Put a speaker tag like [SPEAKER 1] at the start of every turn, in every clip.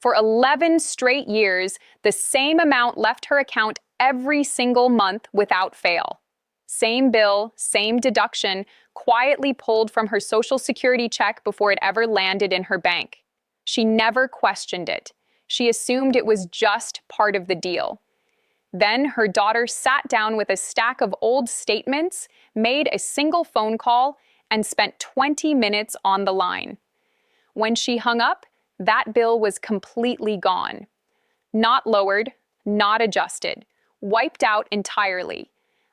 [SPEAKER 1] For 11 straight years, the same amount left her account every single month without fail. Same bill, same deduction, quietly pulled from her Social Security check before it ever landed in her bank. She never questioned it. She assumed it was just part of the deal. Then her daughter sat down with a stack of old statements, made a single phone call, and spent 20 minutes on the line. When she hung up, that bill was completely gone. Not lowered, not adjusted, wiped out entirely.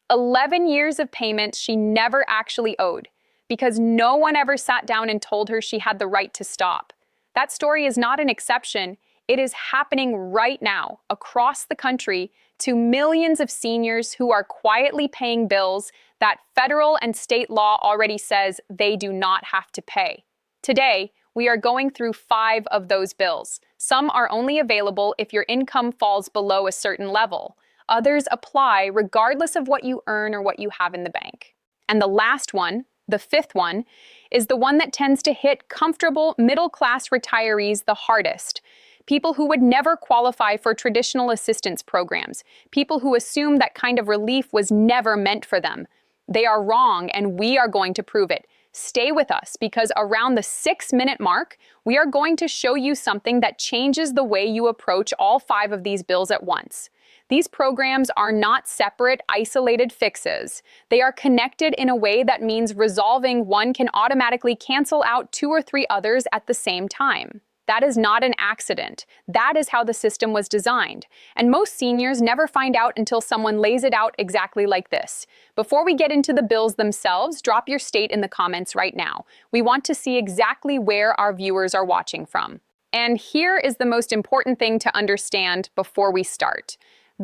[SPEAKER 1] 11 years of payments she never actually owed, because no one ever sat down and told her she had the right to stop. That story is not an exception. It is happening right now across the country to millions of seniors who are quietly paying bills that federal and state law already says they do not have to pay. Today, we are going through 5 of those bills. Some are only available if your income falls below a certain level. Others apply regardless of what you earn or what you have in the bank. And the last one, the 5th one, is the one that tends to hit comfortable middle-class retirees the hardest. People who would never qualify for traditional assistance programs. People who assume that kind of relief was never meant for them. They are wrong, and we are going to prove it. Stay with us, because around the 6-minute mark, we are going to show you something that changes the way you approach all 5 of these bills at once. These programs are not separate, isolated fixes. They are connected in a way that means resolving one can automatically cancel out 2 or 3 others at the same time. That is not an accident. That is how the system was designed. And most seniors never find out until someone lays it out exactly like this. Before we get into the bills themselves, drop your state in the comments right now. We want to see exactly where our viewers are watching from. And here is the most important thing to understand before we start.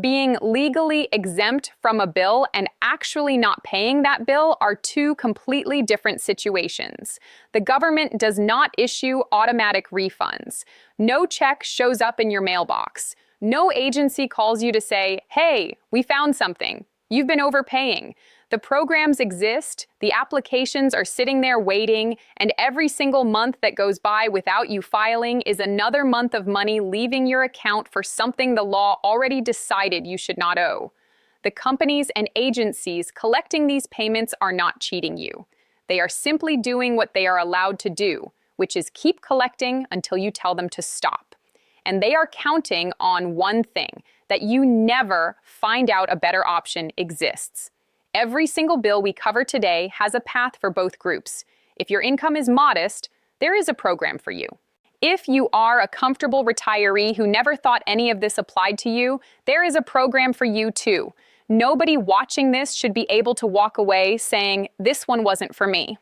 [SPEAKER 1] Being legally exempt from a bill and actually not paying that bill are 2 completely different situations. The government does not issue automatic refunds. No check shows up in your mailbox. No agency calls you to say, "Hey, we found something. You've been overpaying." The programs exist, the applications are sitting there waiting, and every single month that goes by without you filing is another month of money leaving your account for something the law already decided you should not owe. The companies and agencies collecting these payments are not cheating you. They are simply doing what they are allowed to do, which is keep collecting until you tell them to stop. And they are counting on one thing, that you never find out a better option exists. Every single bill we cover today has a path for both groups. If your income is modest, there is a program for you. If you are a comfortable retiree who never thought any of this applied to you, there is a program for you too. Nobody watching this should be able to walk away saying, "This one wasn't for me."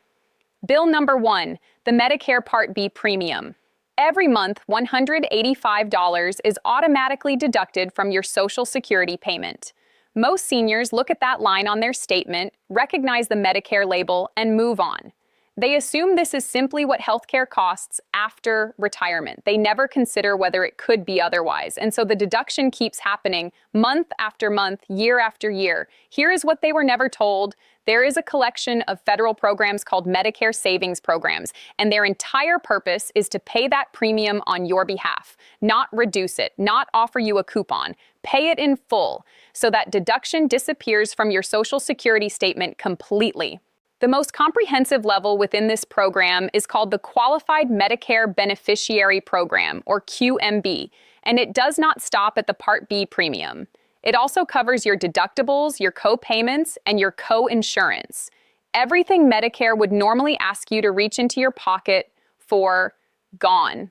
[SPEAKER 1] Bill number 1, the Medicare Part B premium. Every month, $185 is automatically deducted from your Social Security payment. Most seniors look at that line on their statement, recognize the Medicare label, and move on. They assume this is simply what healthcare costs after retirement. They never consider whether it could be otherwise. And so the deduction keeps happening month after month, year after year. Here is what they were never told. There is a collection of federal programs called Medicare Savings Programs, and their entire purpose is to pay that premium on your behalf, not reduce it, not offer you a coupon. Pay it in full so that deduction disappears from your Social Security statement completely. The most comprehensive level within this program is called the Qualified Medicare Beneficiary Program, or QMB, and it does not stop at the Part B premium. It also covers your deductibles, your co-payments, and your co-insurance. Everything Medicare would normally ask you to reach into your pocket for, gone.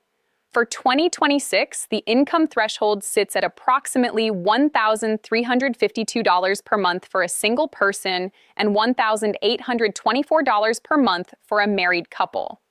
[SPEAKER 1] For 2026, the income threshold sits at approximately $1,352 per month for a single person and $1,824 per month for a married couple.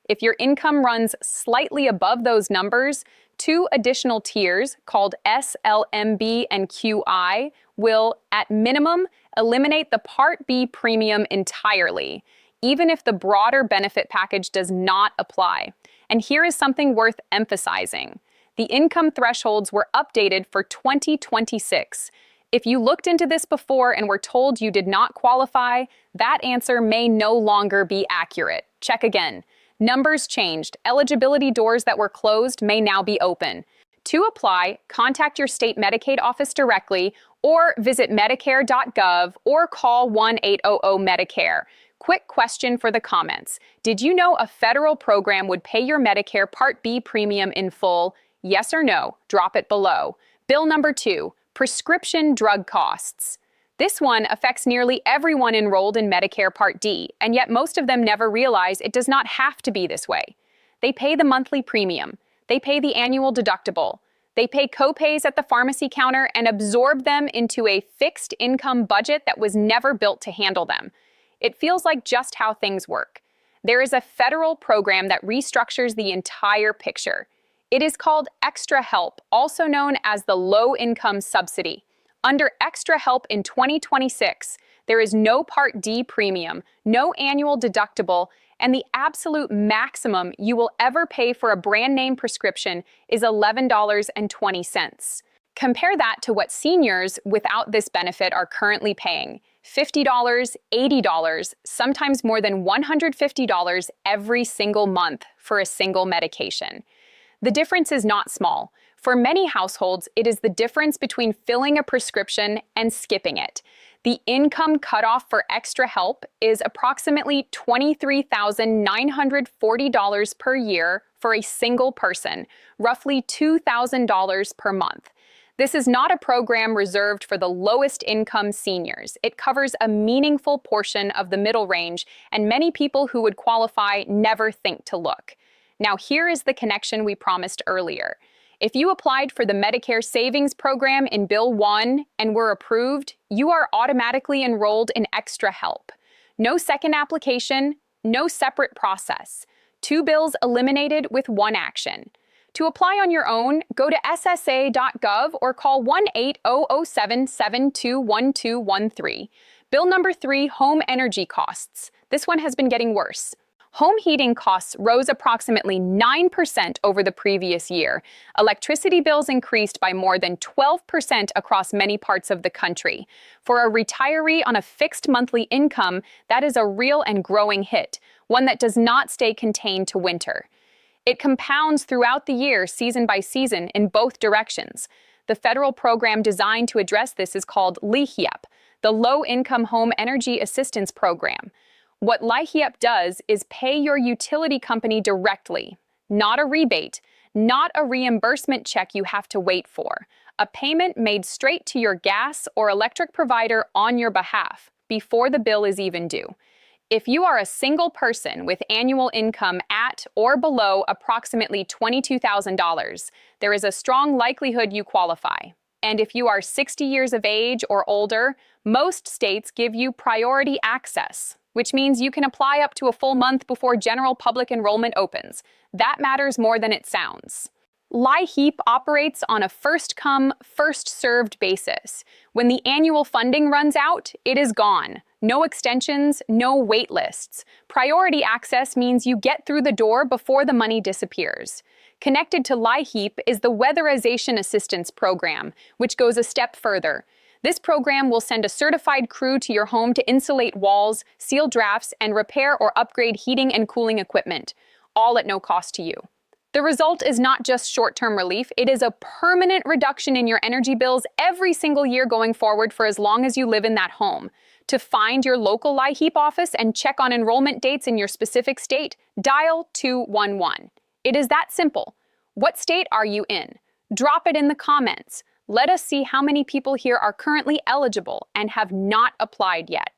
[SPEAKER 1] If your income runs slightly above those numbers, 2 additional tiers called SLMB and QI will, at minimum, eliminate the Part B premium entirely, even if the broader benefit package does not apply. And here is something worth emphasizing. The income thresholds were updated for 2026. If you looked into this before and were told you did not qualify, that answer may no longer be accurate. Check again. Numbers changed. Eligibility doors that were closed may now be open. To apply, contact your state Medicaid office directly or visit medicare.gov or call 1-800-MEDICARE. Quick question for the comments. Did you know a federal program would pay your Medicare Part B premium in full? Yes or no? Drop it below. Bill number 2, prescription drug costs. This one affects nearly everyone enrolled in Medicare Part D, and yet most of them never realize it does not have to be this way. They pay the monthly premium. They pay the annual deductible. They pay co-pays at the pharmacy counter and absorb them into a fixed income budget that was never built to handle them. It feels like just how things work. There is a federal program that restructures the entire picture. It is called Extra Help, also known as the Low-Income Subsidy. Under Extra Help in 2026, there is no Part D premium, no annual deductible, and the absolute maximum you will ever pay for a brand name prescription is $11.20. Compare that to what seniors without this benefit are currently paying: $50, $80, sometimes more than $150 every single month for a single medication. The difference is not small. For many households, it is the difference between filling a prescription and skipping it. The income cutoff for Extra Help is approximately $23,940 per year for a single person, roughly $2,000 per month. This is not a program reserved for the lowest income seniors. It covers a meaningful portion of the middle range, and many people who would qualify never think to look. Now, here is the connection we promised earlier. If you applied for the Medicare Savings Program in Bill 1 and were approved, you are automatically enrolled in Extra Help. No second application, no separate process. 2 bills eliminated with 1 action. To apply on your own, go to SSA.gov or call 1-800-772-1213. Bill number 3, home energy costs. This one has been getting worse. Home heating costs rose approximately 9% over the previous year. Electricity bills increased by more than 12% across many parts of the country. For a retiree on a fixed monthly income, that is a real and growing hit, one that does not stay contained to winter. It compounds throughout the year, season by season, in both directions. The federal program designed to address this is called LIHEAP, the Low-Income Home Energy Assistance Program. What LIHEAP does is pay your utility company directly, not a rebate, not a reimbursement check you have to wait for, a payment made straight to your gas or electric provider on your behalf before the bill is even due. If you are a single person with annual income at or below approximately $22,000, there is a strong likelihood you qualify. And if you are 60 years of age or older, most states give you priority access, which means you can apply up to a full month before general public enrollment opens. That matters more than it sounds. LIHEAP operates on a first-come, first-served basis. When the annual funding runs out, it is gone. No extensions, no wait lists. Priority access means you get through the door before the money disappears. Connected to LIHEAP is the Weatherization Assistance Program, which goes a step further. This program will send a certified crew to your home to insulate walls, seal drafts, and repair or upgrade heating and cooling equipment, all at no cost to you. The result is not just short-term relief, it is a permanent reduction in your energy bills every single year going forward for as long as you live in that home. To find your local LIHEAP office and check on enrollment dates in your specific state, dial 211. It is that simple. What state are you in? Drop it in the comments. Let us see how many people here are currently eligible and have not applied yet.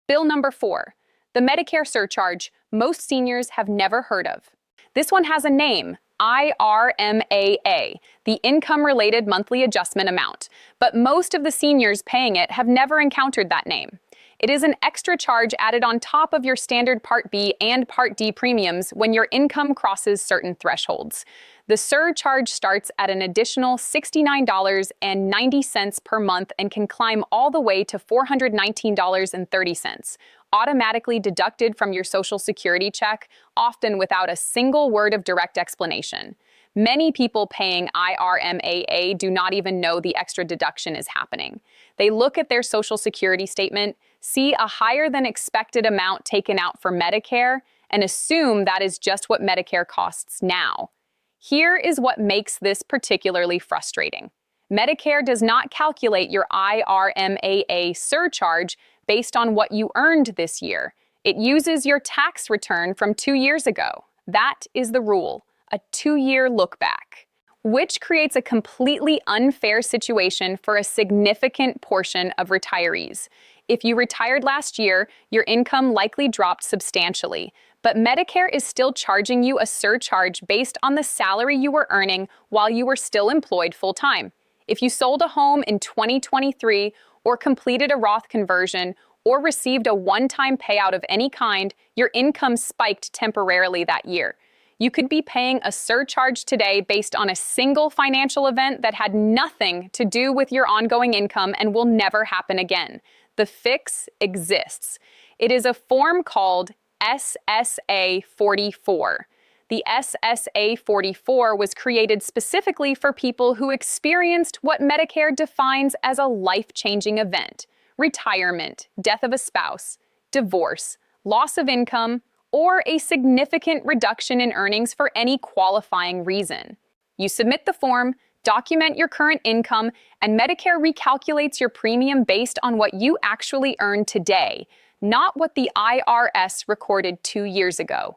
[SPEAKER 1] Bill number 4, the Medicare surcharge most seniors have never heard of. This one has a name, IRMAA, the Income-Related Monthly Adjustment Amount, but most of the seniors paying it have never encountered that name. It is an extra charge added on top of your standard Part B and Part D premiums when your income crosses certain thresholds. The surcharge starts at an additional $69.90 per month and can climb all the way to $419.30, automatically deducted from your Social Security check, often without a single word of direct explanation. Many people paying IRMAA do not even know the extra deduction is happening. They look at their Social Security statement, see a higher than expected amount taken out for Medicare, and assume that is just what Medicare costs now. Here is what makes this particularly frustrating. Medicare does not calculate your IRMAA surcharge based on what you earned this year. It uses your tax return from 2 years ago. That is the rule, a 2-year look back, which creates a completely unfair situation for a significant portion of retirees. If you retired last year, your income likely dropped substantially, but Medicare is still charging you a surcharge based on the salary you were earning while you were still employed full-time. If you sold a home in 2023 or completed a Roth conversion or received a one-time payout of any kind, your income spiked temporarily that year. You could be paying a surcharge today based on a single financial event that had nothing to do with your ongoing income and will never happen again. The fix exists. It is a form called SSA 44. The SSA 44 was created specifically for people who experienced what Medicare defines as a life-changing event: retirement, death of a spouse, divorce, loss of income, or a significant reduction in earnings for any qualifying reason. You submit the form, document your current income, and Medicare recalculates your premium based on what you actually earn today, not what the IRS recorded 2 years ago.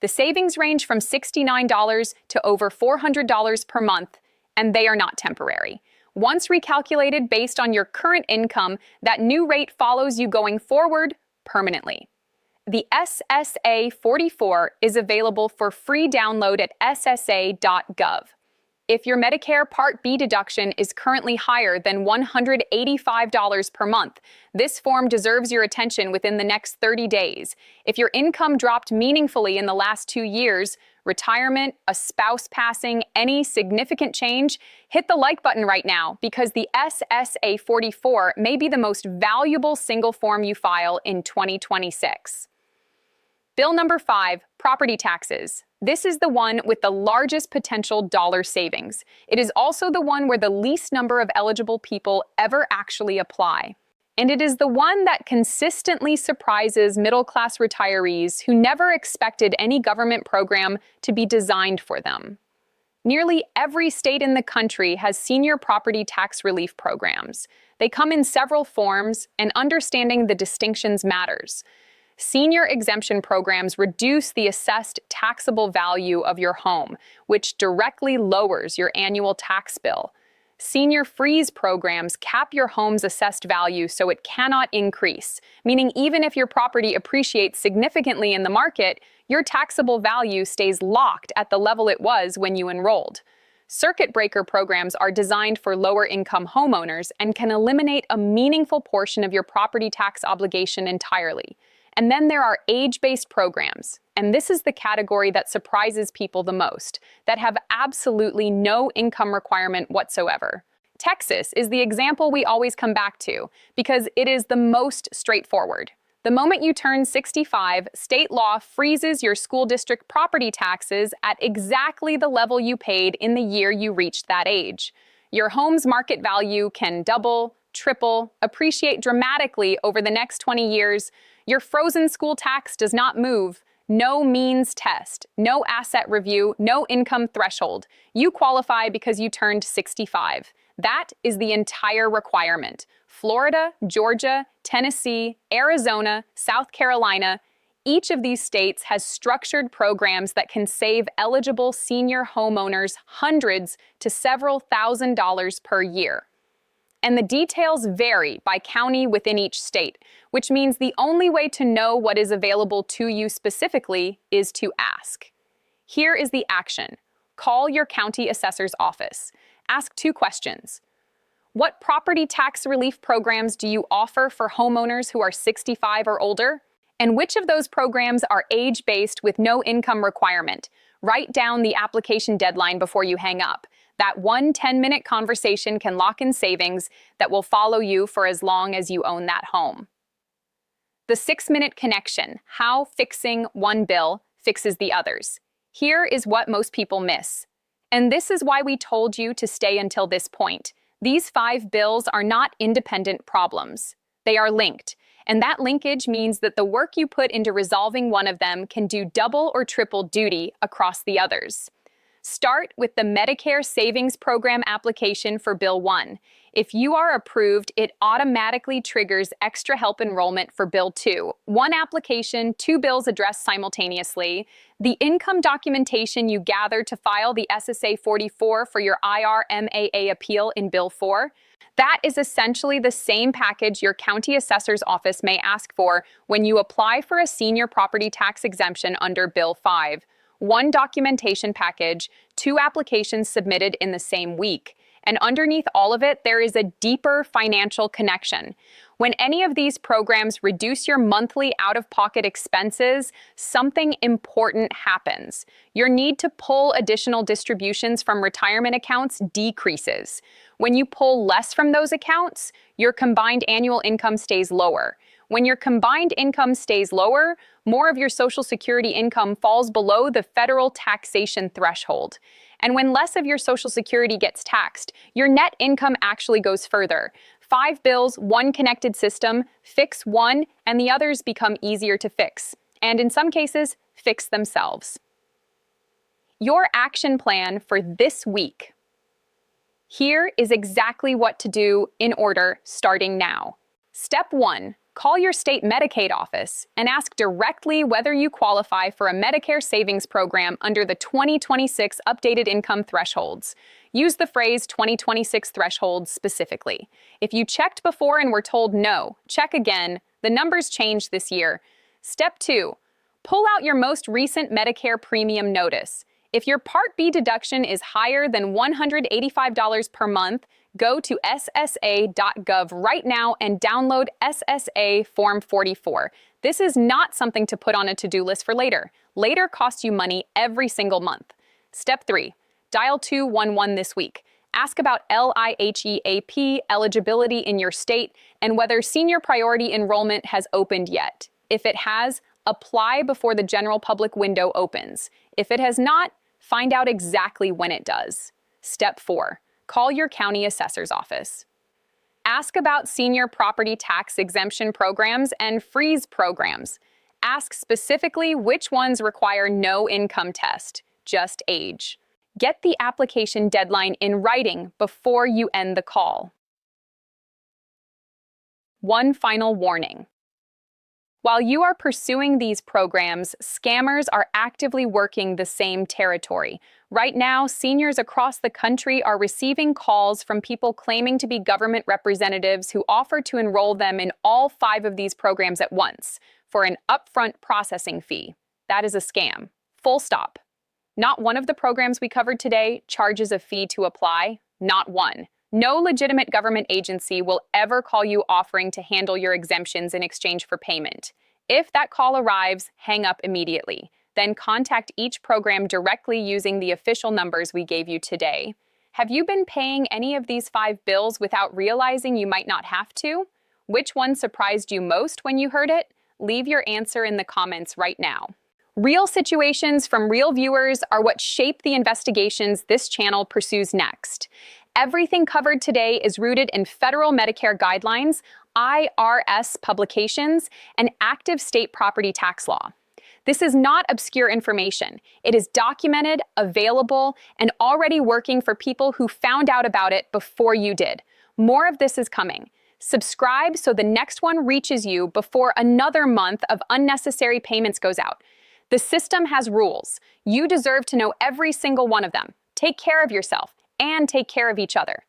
[SPEAKER 1] The savings range from $69 to over $400 per month, and they are not temporary. Once recalculated based on your current income, that new rate follows you going forward permanently. The SSA 44 is available for free download at ssa.gov. If your Medicare Part B deduction is currently higher than $185 per month, this form deserves your attention within the next 30 days. If your income dropped meaningfully in the last 2 years, retirement, a spouse passing, any significant change, hit the like button right now because the SSA 44 may be the most valuable single form you file in 2026. Bill number 5, property taxes. This is the one with the largest potential dollar savings. It is also the one where the least number of eligible people ever actually apply. And it is the one that consistently surprises middle-class retirees who never expected any government program to be designed for them. Nearly every state in the country has senior property tax relief programs. They come in several forms, and understanding the distinctions matters. Senior exemption programs reduce the assessed taxable value of your home, which directly lowers your annual tax bill. Senior freeze programs cap your home's assessed value so it cannot increase, meaning even if your property appreciates significantly in the market, your taxable value stays locked at the level it was when you enrolled. Circuit breaker programs are designed for lower-income homeowners and can eliminate a meaningful portion of your property tax obligation entirely. And then there are age-based programs, and this is the category that surprises people the most, that have absolutely no income requirement whatsoever. Texas is the example we always come back to because it is the most straightforward. The moment you turn 65, state law freezes your school district property taxes at exactly the level you paid in the year you reached that age. Your home's market value can double, triple, appreciate dramatically over the next 20 years. Your frozen school tax does not move. No means test, no asset review, no income threshold. You qualify because you turned 65. That is the entire requirement. Florida, Georgia, Tennessee, Arizona, South Carolina, each of these states has structured programs that can save eligible senior homeowners hundreds to several $1,000s per year. And the details vary by county within each state, which means the only way to know what is available to you specifically is to ask. Here is the action. Call your county assessor's office. Ask 2 questions. What property tax relief programs do you offer for homeowners who are 65 or older? And which of those programs are age-based with no income requirement? Write down the application deadline before you hang up. That one 10-minute conversation can lock in savings that will follow you for as long as you own that home. The 6-minute connection: how fixing one bill fixes the others. Here is what most people miss. And this is why we told you to stay until this point. These 5 bills are not independent problems. They are linked. And that linkage means that the work you put into resolving one of them can do double or triple duty across the others. Start with the Medicare Savings Program application for Bill 1. If you are approved, it automatically triggers extra help enrollment for Bill 2. One application, two bills addressed simultaneously. The income documentation you gather to file the SSA 44 for your IRMAA appeal in Bill 4. That is essentially the same package your county assessor's office may ask for when you apply for a senior property tax exemption under Bill 5. One documentation package, two applications submitted in the same week. And underneath all of it, there is a deeper financial connection. When any of these programs reduce your monthly out-of-pocket expenses, something important happens. Your need to pull additional distributions from retirement accounts decreases. When you pull less from those accounts, your combined annual income stays lower. When your combined income stays lower, more of your Social Security income falls below the federal taxation threshold. And when less of your Social Security gets taxed, your net income actually goes further. 5 bills, one connected system, fix one, and the others become easier to fix. And in some cases, fix themselves. Your action plan for this week. Here is exactly what to do in order starting now. Step 1. Call your state Medicaid office and ask directly whether you qualify for a Medicare savings program under the 2026 updated income thresholds. Use the phrase 2026 thresholds specifically. If you checked before and were told no, check again. The numbers changed this year. Step 2. Pull out your most recent Medicare premium notice. If your Part B deduction is higher than $185 per month, go to ssa.gov right now and download SSA Form 44. This is not something to put on a to-do list for later. Later costs you money every single month. Step 3. Dial 211 this week. Ask about LIHEAP eligibility in your state and whether senior priority enrollment has opened yet. If it has, apply before the general public window opens. If it has not, find out exactly when it does. Step 4. Call your county assessor's office. Ask about senior property tax exemption programs and freeze programs. Ask specifically which ones require no income test, just age. Get the application deadline in writing before you end the call. One final warning. While you are pursuing these programs, scammers are actively working the same territory. Right now, seniors across the country are receiving calls from people claiming to be government representatives who offer to enroll them in all 5 of these programs at once for an upfront processing fee. That is a scam. Full stop. Not one of the programs we covered today charges a fee to apply. Not one. No legitimate government agency will ever call you offering to handle your exemptions in exchange for payment. If that call arrives, hang up immediately. Then contact each program directly using the official numbers we gave you today. Have you been paying any of these 5 bills without realizing you might not have to? Which one surprised you most when you heard it? Leave your answer in the comments right now. Real situations from real viewers are what shape the investigations this channel pursues next. Everything covered today is rooted in federal Medicare guidelines, IRS publications, and active state property tax law. This is not obscure information. It is documented, available, and already working for people who found out about it before you did. More of this is coming. Subscribe so the next one reaches you before another month of unnecessary payments goes out. The system has rules. You deserve to know every single one of them. Take care of yourself and take care of each other.